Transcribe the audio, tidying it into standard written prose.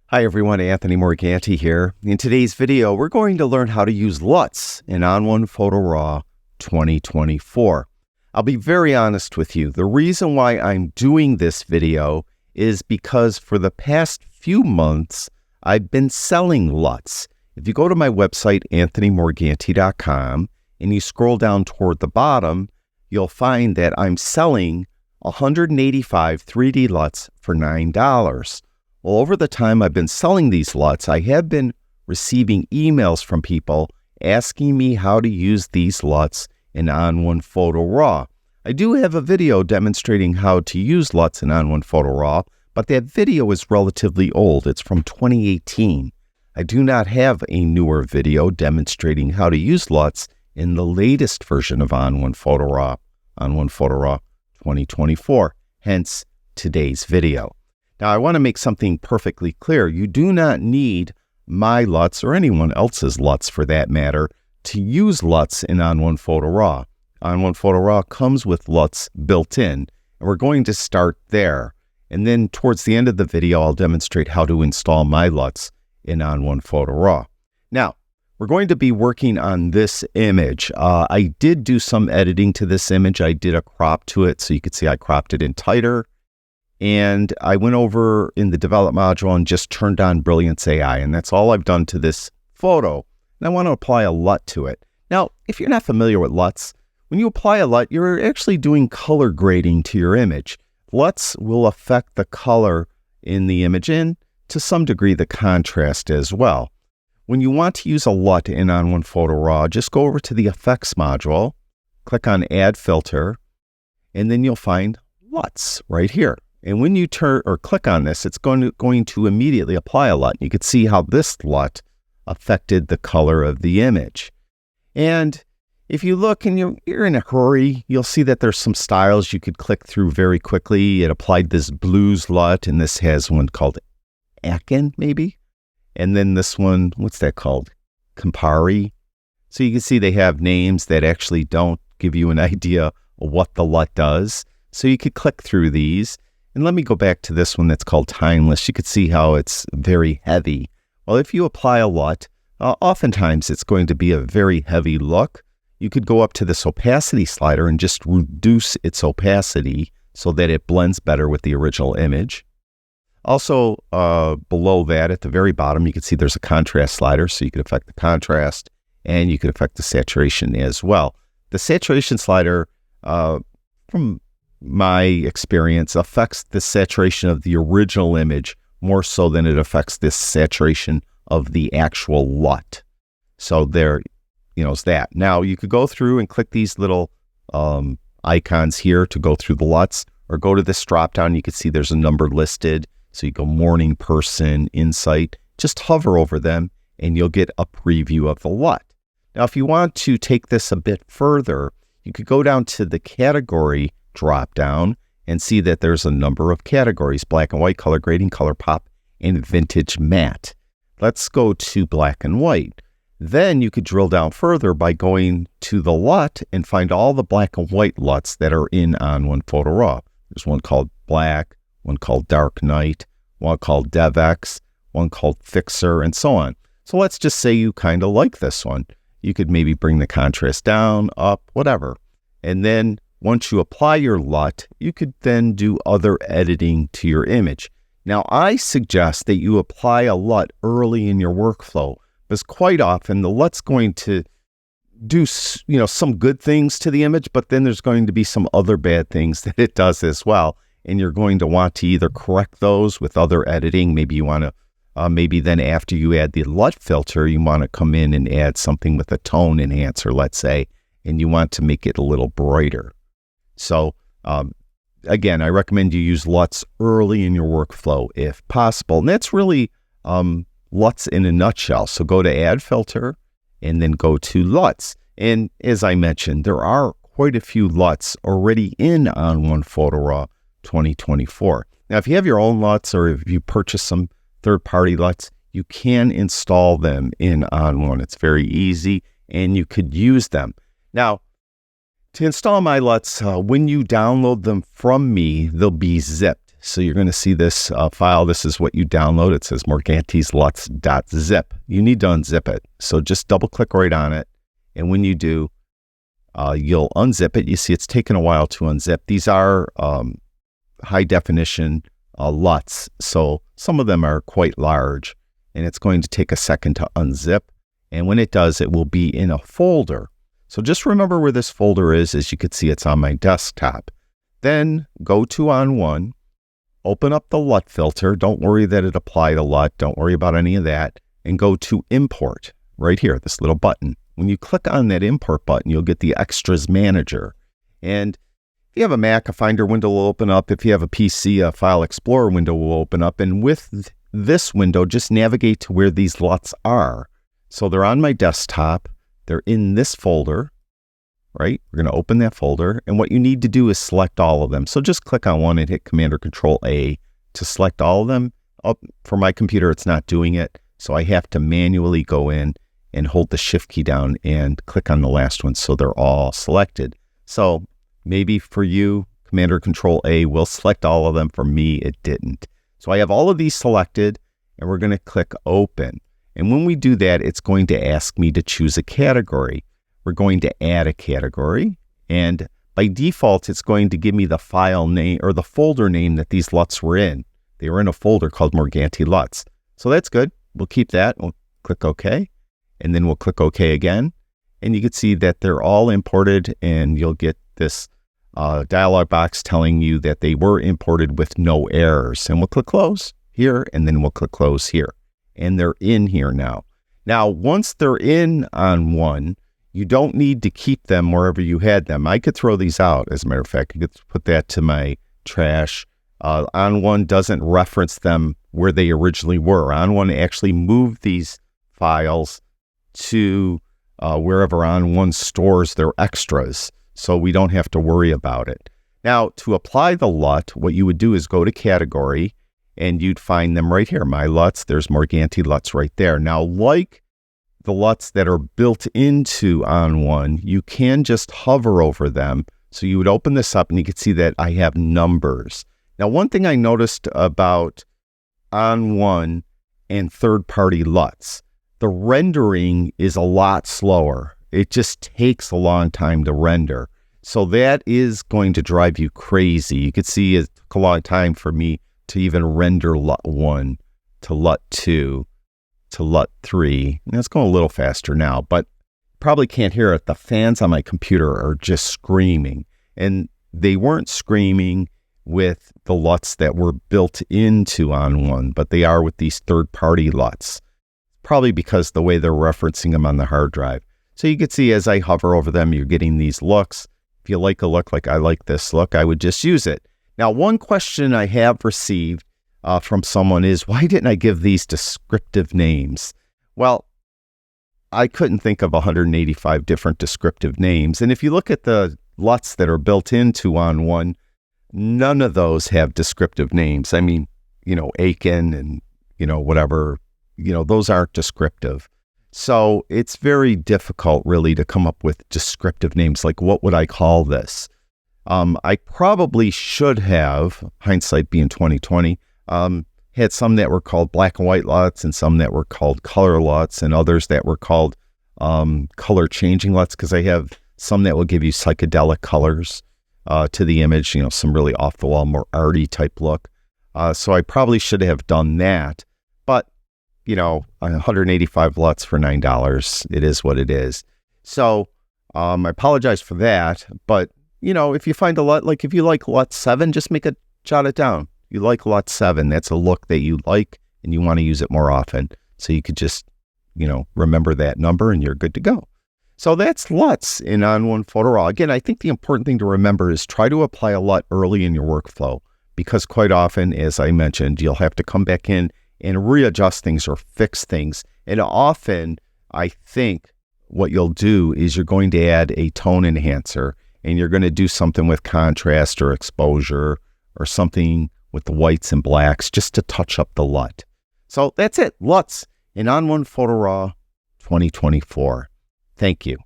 Hi everyone, Anthony Morganti here. In today's video, we're going to learn how to use LUTs in On1 Photo Raw 2024. I'll be very honest with you. The reason why I'm doing this video is because for the past few months, I've been selling LUTs. If you go to my website, anthonymorganti.com, and you scroll down toward the bottom, you'll find that I'm selling 185 3D LUTs for $9. Well, over the time I've been selling these LUTs, I have been receiving emails from people asking me how to use these LUTs in On1 Photo Raw. I do have a video demonstrating how to use LUTs in On1 Photo Raw, but that video is relatively old. It's from 2018. I do not have a newer video demonstrating how to use LUTs in the latest version of On1 Photo Raw, On1 Photo Raw 2024, hence today's video. Now, I want to make something perfectly clear. You do not need my LUTs or anyone else's LUTs for that matter to use LUTs in On1 Photo Raw. On1 Photo Raw comes with LUTs built in, and we're going to start there. And then towards the end of the video, I'll demonstrate how to install my LUTs in On1 Photo Raw. Now, we're going to be working on this image. I did do some editing to this image. I did a crop to it, so you can see I cropped it in tighter. And I went over in the develop module and just turned on Brilliance AI, and that's all I've done to this photo. And I want to apply a LUT to it. Now, if you're not familiar with LUTs, when you apply a LUT, you're actually doing color grading to your image. LUTs will affect the color in the image and to some degree the contrast as well. When you want to use a LUT in On1 Photo Raw, just go over to the effects module, click on add filter, and then you'll find LUTs right here. And when you turn or click on this, it's going to immediately apply a LUT. You can see how this LUT affected the color of the image. And if you look and you're in a hurry, you'll see that there's some styles you could click through very quickly. It applied this blues LUT, and this has one called Akin, maybe. And then this one, what's that called? Campari. So you can see they have names that actually don't give you an idea of what the LUT does. So you could click through these. And let me go back to this one that's called Timeless. You could see how it's very heavy. Well, if you apply a LUT, oftentimes it's going to be a very heavy look. You could go up to this opacity slider and just reduce its opacity so that it blends better with the original image. Also, below that, at the very bottom, you can see there's a contrast slider, so you can affect the contrast, and you can affect the saturation as well. The saturation slider, from my experience, affects the saturation of the original image more so than it affects this saturation of the actual LUT. So there, is that. Now, you could go through and click these little icons here to go through the LUTs, or go to this drop down. You can see there's a number listed. So you go morning, person, insight, just hover over them and you'll get a preview of the LUT. Now, if you want to take this a bit further, you could go down to the category drop down and see that there's a number of categories: black and white, color grading, color pop, and vintage matte. Let's go to black and white. Then you could drill down further by going to the LUT and find all the black and white LUTs that are in On1 Photo Raw. There's one called black, one called dark night, one called DevX, one called fixer, and so on. So let's just say you kind of like this one. You could maybe bring the contrast down, up, whatever. And then once you apply your LUT, you could then do other editing to your image. Now, I suggest that you apply a LUT early in your workflow, because quite often the LUT's going to do, some good things to the image, but then there's going to be some other bad things that it does as well. And you're going to want to either correct those with other editing. Maybe you want to, maybe then after you add the LUT filter, you want to come in and add something with a tone enhancer, let's say, and you want to make it a little brighter. So again, I recommend you use LUTs early in your workflow if possible. And that's really LUTs in a nutshell. So go to add filter and then go to LUTs. And as I mentioned, there are quite a few LUTs already in On1 Photo Raw 2024. Now, if you have your own LUTs or if you purchase some third-party LUTs, you can install them in On1. It's very easy and you could use them. Now, to install my LUTs, when you download them from me, they'll be zipped. So you're going to see this file. This is what you download. It says Morganti's LUTs.zip. You need to unzip it. So just double click right on it. And when you do, you'll unzip it. You see it's taken a while to unzip. These are high definition LUTs. So some of them are quite large, and it's going to take a second to unzip. And when it does, it will be in a folder. So just remember where this folder is. As you can see, it's on my desktop. Then go to On1, open up the LUT filter. Don't worry that it applied a LUT. Don't worry about any of that. And go to Import right here, this little button. When you click on that Import button, you'll get the Extras Manager. And if you have a Mac, a Finder window will open up. If you have a PC, a File Explorer window will open up. And with this window, just navigate to where these LUTs are. So they're on my desktop. They're in this folder. Right? We're going to open that folder, and what you need to do is select all of them. So just click on one and hit Command or Control A to select all of them. For my computer, it's not doing it, so I have to manually go in and hold the Shift key down and click on the last one so they're all selected. So maybe for you, Command or Control A will select all of them. For me, it didn't. So I have all of these selected, and we're going to click Open. And when we do that, it's going to ask me to choose a category. We're going to add a category, and by default, it's going to give me the file name or the folder name that these LUTs were in. They were in a folder called Morganti LUTs. So that's good. We'll keep that. We'll click OK, and then we'll click OK again. And you can see that they're all imported, and you'll get this dialog box telling you that they were imported with no errors. And we'll click Close here, and then we'll click Close here. And they're in here now. Now, once they're in On1, you don't need to keep them wherever you had them. I could throw these out, as a matter of fact. I could put that to my trash. On1 doesn't reference them where they originally were. On1 actually moved these files to wherever On1 stores their extras, so we don't have to worry about it. Now, to apply the LUT, what you would do is go to Category, and you'd find them right here. My LUTs, there's Morganti LUTs right there. Now, like the LUTs that are built into On1, you can just hover over them. So you would open this up and you can see that I have numbers. Now, one thing I noticed about On1 and third-party LUTs, the rendering is a lot slower. It just takes a long time to render. So that is going to drive you crazy. You can see it took a long time for me to even render LUT 1 to LUT 2. To LUT 3. And it's going a little faster now, but probably can't hear it. The fans on my computer are just screaming, and they weren't screaming with the LUTs that were built into On1, but they are with these third-party LUTs, probably because the way they're referencing them on the hard drive. So you can see as I hover over them, you're getting these looks. If you like a look like I like this look, I would just use it. Now, one question I have received from someone is, why didn't I give these descriptive names? Well, I couldn't think of 185 different descriptive names. And if you look at the LUTs that are built into On1, none of those have descriptive names. I mean, Aiken and, whatever, those aren't descriptive. So it's very difficult really to come up with descriptive names. Like, what would I call this? I probably should have, hindsight being 2020, had some that were called black and white LUTs, and some that were called color LUTs, and others that were called color changing LUTs, because I have some that will give you psychedelic colors to the image, some really off the wall, more arty type look. So I probably should have done that, but 185 LUTs for $9, it is what it is. So I apologize for that, but if you find a LUT, like if you like LUT 7, just jot it down. You like LUT 7, that's a look that you like, and you want to use it more often. So you could just, remember that number, and you're good to go. So that's LUTs in On1 Photo Raw. Again, I think the important thing to remember is try to apply a LUT early in your workflow, because quite often, as I mentioned, you'll have to come back in and readjust things or fix things. And often, I think what you'll do is you're going to add a tone enhancer, and you're going to do something with contrast or exposure or something with the whites and blacks just to touch up the LUT. So that's it. LUTs in On1 Photo Raw 2024. Thank you.